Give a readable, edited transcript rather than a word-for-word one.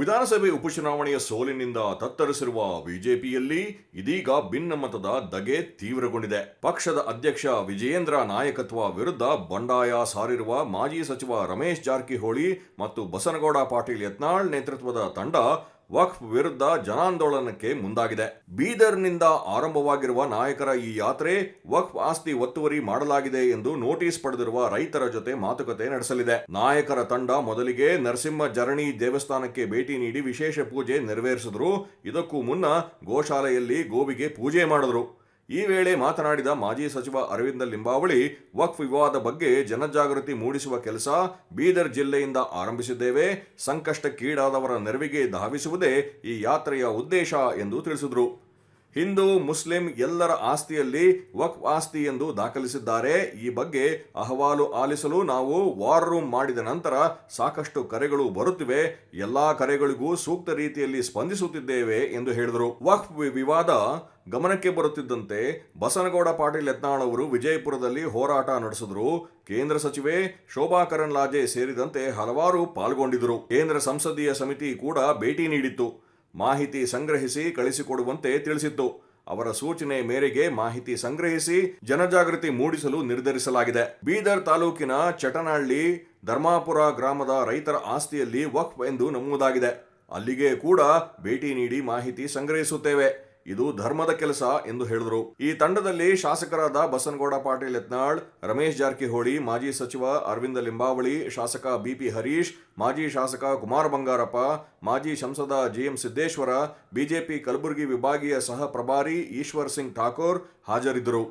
ವಿಧಾನಸಭೆ ಉಪಚುನಾವಣೆಯ ಸೋಲಿನಿಂದ ತತ್ತರಿಸಿರುವ ಬಿಜೆಪಿಯಲ್ಲಿ ಇದೀಗ ಭಿನ್ನಮತದ ಧಗೆ ತೀವ್ರಗೊಂಡಿದೆ. ಪಕ್ಷದ ಅಧ್ಯಕ್ಷ ವಿಜಯೇಂದ್ರ ನಾಯಕತ್ವ ವಿರುದ್ಧ ಬಂಡಾಯ ಸಾರಿರುವ ಮಾಜಿ ಸಚಿವ ರಮೇಶ್ ಜಾರಕಿಹೊಳಿ ಮತ್ತು ಬಸನಗೌಡ ಪಾಟೀಲ್ ಯತ್ನಾಳ್ ನೇತೃತ್ವದ ತಂಡ ವಕ್ಫ್ ವಿರುದ್ಧ ಜನಾಂದೋಲನಕ್ಕೆ ಮುಂದಾಗಿದೆ. ಬೀದರ್ನಿಂದ ಆರಂಭವಾಗಿರುವ ನಾಯಕರ ಈ ಯಾತ್ರೆ ವಕ್ಫ್ ಆಸ್ತಿ ಒತ್ತುವರಿ ಮಾಡಲಾಗಿದೆ ಎಂದು ನೋಟಿಸ್ ಪಡೆದಿರುವ ರೈತರ ಜೊತೆ ಮಾತುಕತೆ ನಡೆಸಲಿದೆ. ನಾಯಕರ ತಂಡ ಮೊದಲಿಗೆ ನರಸಿಂಹ ಜರಣಿ ದೇವಸ್ಥಾನಕ್ಕೆ ಭೇಟಿ ನೀಡಿ ವಿಶೇಷ ಪೂಜೆ ನೆರವೇರಿಸಿದ್ರು. ಇದಕ್ಕೂ ಮುನ್ನ ಗೋಶಾಲೆಯಲ್ಲಿ ಗೋವಿಗೆ ಪೂಜೆ ಮಾಡಿದ್ರು. ಈ ವೇಳೆ ಮಾತನಾಡಿದ ಮಾಜಿ ಸಚಿವ ಅರವಿಂದ ಲಿಂಬಾವಳಿ, ವಕ್ಫ್ ವಿವಾದ ಬಗ್ಗೆ ಜನಜಾಗೃತಿ ಮೂಡಿಸುವ ಕೆಲಸ ಬೀದರ್ ಜಿಲ್ಲೆಯಿಂದ ಆರಂಭಿಸಿದ್ದೇವೆ. ಸಂಕಷ್ಟಕ್ಕೀಡಾದವರ ನೆರವಿಗೆ ಧಾವಿಸುವುದೇ ಈ ಯಾತ್ರೆಯ ಉದ್ದೇಶ ಎಂದು ತಿಳಿಸಿದರು. ಹಿಂದೂ ಮುಸ್ಲಿಂ ಎಲ್ಲರ ಆಸ್ತಿಯಲ್ಲಿ ವಕ್ಫ್ ಆಸ್ತಿ ಎಂದು ದಾಖಲಿಸಿದ್ದಾರೆ. ಈ ಬಗ್ಗೆ ಅಹವಾಲು ಆಲಿಸಲು ನಾವು ವಾರ್ ರೂಮ್ ಮಾಡಿದ ನಂತರ ಸಾಕಷ್ಟು ಕರೆಗಳು ಬರುತ್ತಿವೆ. ಎಲ್ಲಾ ಕರೆಗಳಿಗೂ ಸೂಕ್ತ ರೀತಿಯಲ್ಲಿ ಸ್ಪಂದಿಸುತ್ತಿದ್ದೇವೆ ಎಂದು ಹೇಳಿದರು. ವಕ್ಫ್ ವಿವಾದ ಗಮನಕ್ಕೆ ಬರುತ್ತಿದ್ದಂತೆ ಬಸನಗೌಡ ಪಾಟೀಲ್ ಯತ್ನಾಳ್ ಅವರು ವಿಜಯಪುರದಲ್ಲಿ ಹೋರಾಟ ನಡೆಸಿದರು. ಕೇಂದ್ರ ಸಚಿವೆ ಶೋಭಾ ಕರಂದ್ಲಾಜೆ ಸೇರಿದಂತೆ ಹಲವಾರು ಪಾಲ್ಗೊಂಡಿದ್ದರು. ಕೇಂದ್ರ ಸಂಸದೀಯ ಸಮಿತಿ ಕೂಡ ಭೇಟಿ ನೀಡಿತ್ತು. ಮಾಹಿತಿ ಸಂಗ್ರಹಿಸಿ ಕಳಿಸಿಕೊಡುವಂತೆ ತಿಳಿಸಿತ್ತು. ಅವರ ಸೂಚನೆ ಮೇರೆಗೆ ಮಾಹಿತಿ ಸಂಗ್ರಹಿಸಿ ಜನಜಾಗೃತಿ ಮೂಡಿಸಲು ನಿರ್ಧರಿಸಲಾಗಿದೆ. ಬೀದರ್ ತಾಲೂಕಿನ ಚಟನಹಳ್ಳಿ ಧರ್ಮಾಪುರ ಗ್ರಾಮದ ರೈತರ ಆಸ್ತಿಯಲ್ಲಿ ವಕ್ಫ್ ಎಂದು ನಮೂದಾಗಿದೆ. ಅಲ್ಲಿಗೆ ಕೂಡ ಭೇಟಿ ನೀಡಿ ಮಾಹಿತಿ ಸಂಗ್ರಹಿಸುತ್ತೇವೆ. ಇದು ಧರ್ಮದ ಕೆಲಸ ಎಂದು ಹೇಳಿದರು. ಈ ತಂಡದಲ್ಲಿ ಶಾಸಕರಾದ ಬಸನಗೌಡ ಪಾಟೀಲ್ ಯತ್ನಾಳ್, ರಮೇಶ್ ಜಾರಕಿಹೊಳಿ, ಮಾಜಿ ಸಚಿವ ಅರವಿಂದ ಲಿಂಬಾವಳಿ, ಶಾಸಕ ಬಿಪಿ ಹರೀಶ್, ಮಾಜಿ ಶಾಸಕ ಕುಮಾರ ಬಂಗಾರಪ್ಪ, ಮಾಜಿ ಸಂಸದ ಜಿಎಂ ಸಿದ್ದೇಶ್ವರ, ಬಿಜೆಪಿ ಕಲಬುರಗಿ ವಿಭಾಗೀಯ ಸಹ ಪ್ರಭಾರಿ ಈಶ್ವರ್ ಸಿಂಗ್ ಠಾಕೂರ್ ಹಾಜರಿದ್ದರು.